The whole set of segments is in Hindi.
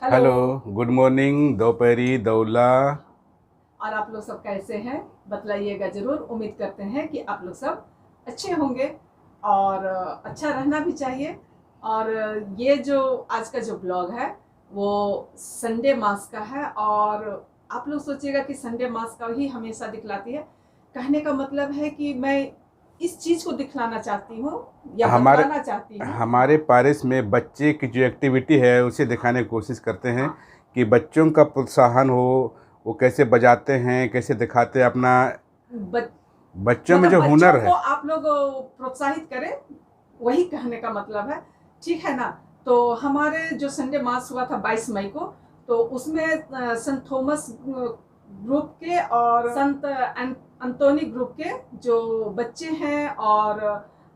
हेलो। गुड मॉर्निंग, दोपहरी, दौला। और आप लोग सब कैसे हैं बतलाइएगा ज़रूर। उम्मीद करते हैं कि आप लोग सब अच्छे होंगे और अच्छा रहना भी चाहिए। और ये जो आज का जो ब्लॉग है वो संडे मास का है। और आप लोग सोचिएगा कि संडे मास का ही हमेशा दिखलाती है। कहने का मतलब है कि मैं इस चीज़ को दिखलाना चाहती हूँ या हमारे बताना चाहती हूँ। हमारे पारिश में बच्चे की जो एक्टिविटी है उसे दिखाने की कोशिश करते हैं हाँ, कि बच्चों का प्रोत्साहन हो। वो कैसे बजाते हैं, कैसे दिखाते हैं अपना बच, बच्चों में मतलब जो बच्चों हुनर को है। आप लोग प्रोत्साहित करें, वही कहने का मतलब है। ठीक है ना। तो हमारे जो संडे मास हुआ था 22 मई को, तो उसमें संत थॉमस ग्रुप के और संत अंतोनी ग्रुप के जो बच्चे हैं और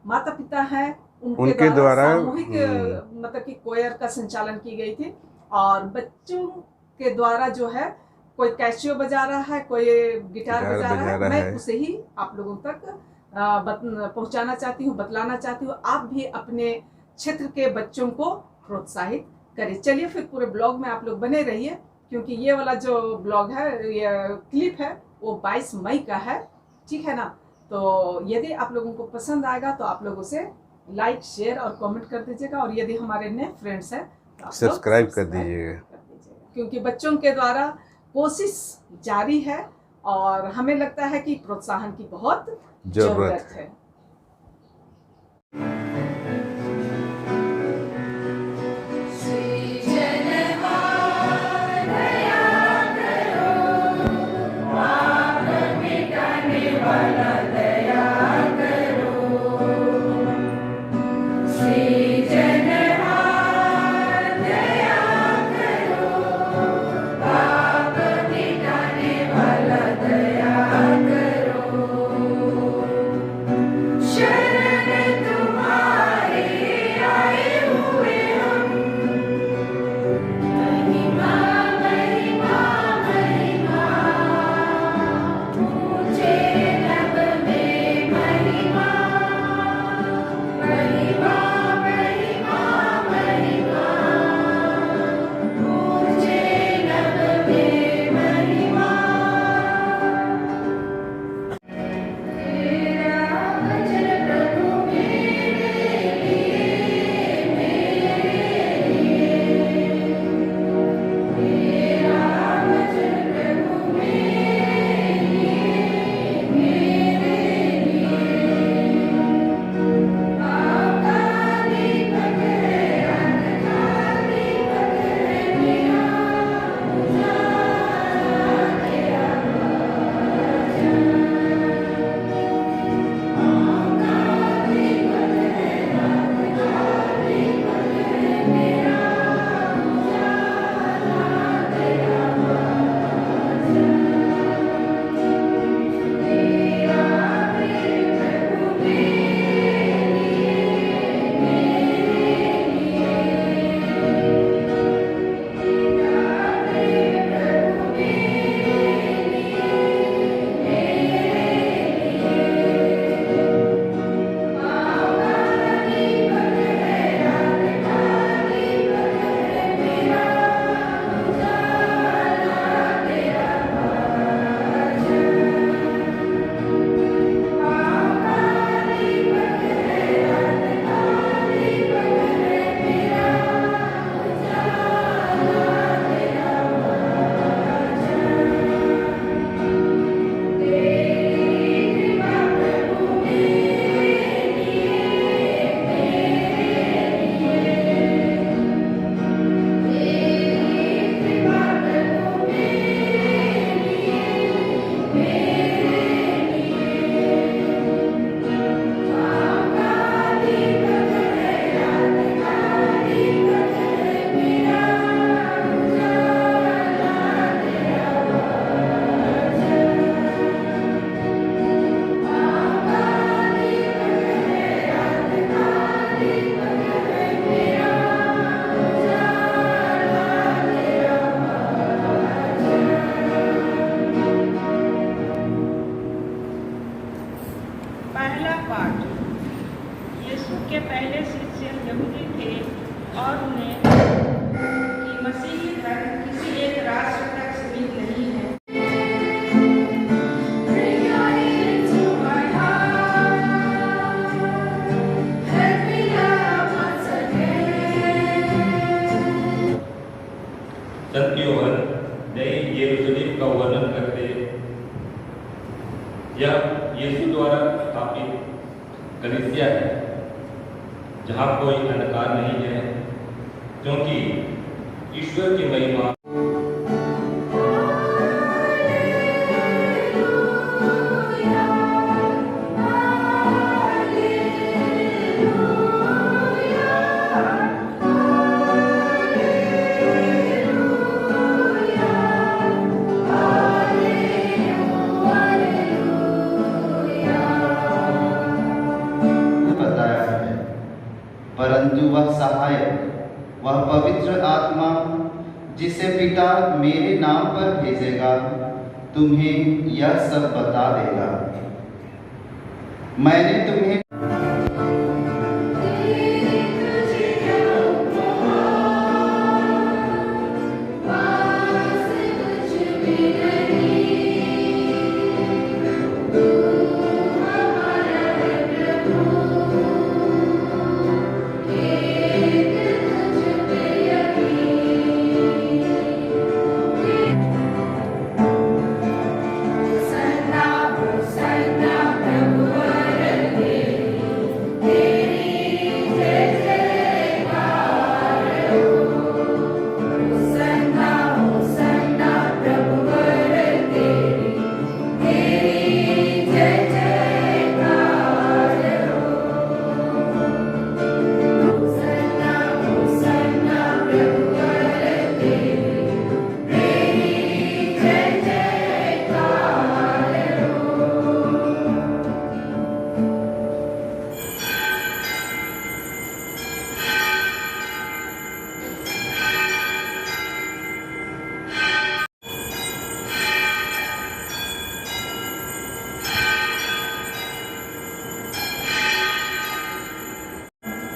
माता पिता हैं उनके उनके द्वारा द्वारा सामूहिक मतलब कि कोयर का संचालन की गई थी। और बच्चों के द्वारा जो है कोई कैसियो बजा रहा है, कोई गिटार गिटार बजा रहा बजा है। रहा मैं है। उसे ही आप लोगों तक पहुंचाना चाहती हूँ, बतलाना चाहती हूँ। आप भी अपने क्षेत्र के बच्चों को प्रोत्साहित करें। चलिए फिर पूरे ब्लॉग में आप लोग बने रहिए, क्योंकि ये वाला जो ब्लॉग है, ये क्लिप है, वो 22 मई का है। ठीक है ना। तो यदि आप लोगों को पसंद आएगा तो आप लोग उसे लाइक, शेयर और कमेंट कर दीजिएगा। और यदि हमारे नए फ्रेंड्स हैं तो आप लोग सब्सक्राइब कर सब्सक्राइब दीजिएगा। कर दीजिएगा, क्योंकि बच्चों के द्वारा कोशिश जारी है और हमें लगता है कि प्रोत्साहन की बहुत जरूरत जरूरत है। है। पहला पाठ। यीशु के पहले शिष्य यहूदी थे और उन्हें कि मसीह यह यीशु द्वारा स्थापित कलीसिया है, जहाँ कोई अंधकार नहीं है, क्योंकि ईश्वर की महिमा बताया है, परंतु वह सहायक, वह पवित्र आत्मा जिसे पिता मेरे नाम पर भेजेगा, तुम्हें यह सब बता देगा। मैंने तुम्हें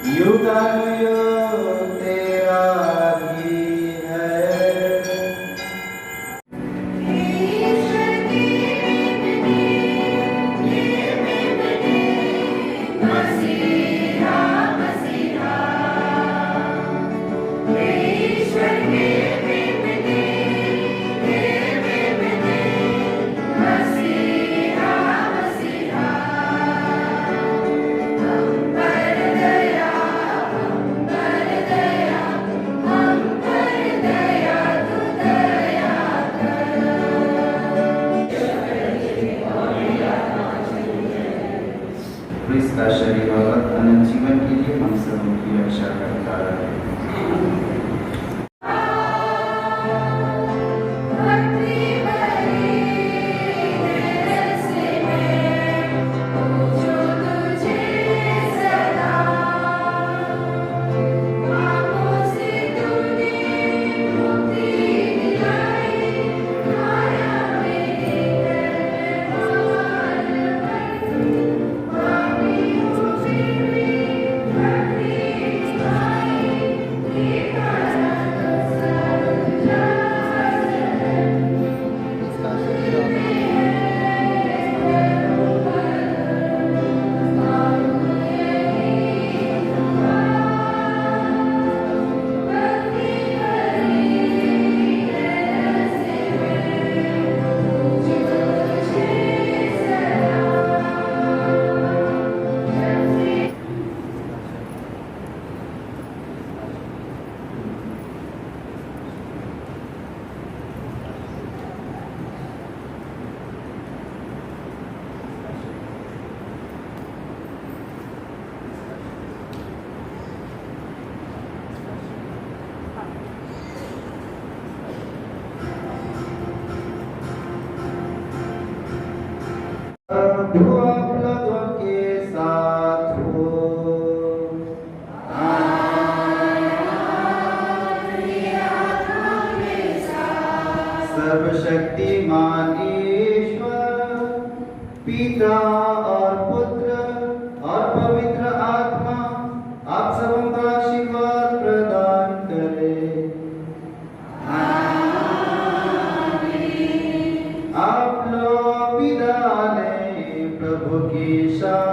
युगानुयुग तेरा ही है। क्रिस्त का शरीर और अनंत जीवन के लिए हम सबों की रक्षा करता है। प्रभु आप लोगों के साथ हो। सर्वशक्तिमान ईश्वर पिता और पुत्र और पवित्र आत्मा आप सबों का आशीर्वाद प्रदान करे। आप लोग विदा लें, प्रभु की शांति